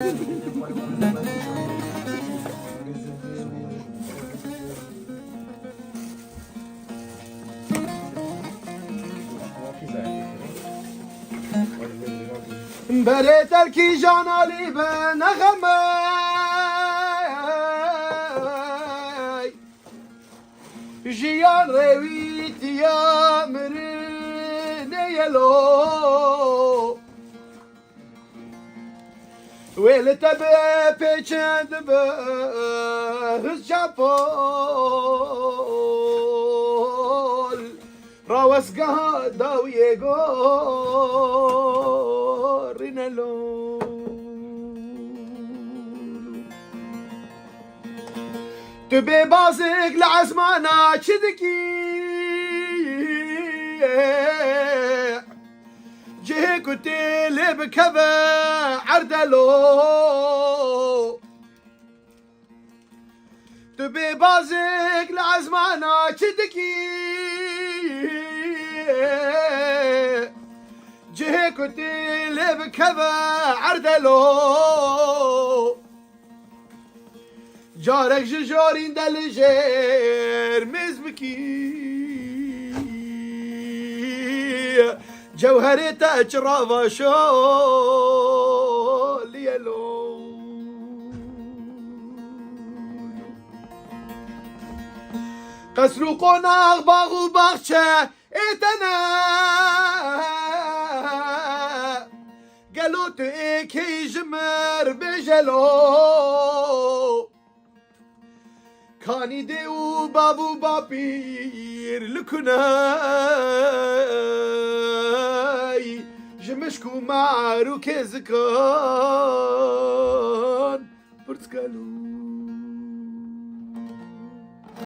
بريت الكي جانالي بنغمي جيان رويت يا مرين يلو ويلت بيچند بهز جابول راوس قهدا ويقور رينالو تبي بازق لعزمانا تشدكي جهك وتيلي بكذا عردلو تبي بازق لعزمانا تشدكي جهك وتيلي بكذا عردلو جارك جارين دلجير مزبكي جوهرته اجرافه شول يلو قسلو قناغ باغو باغشه اتنا قالوا تيكي جمر بجلو كاني ديو بابو بابير لكناي جمشكو معرو كزكان برتقالو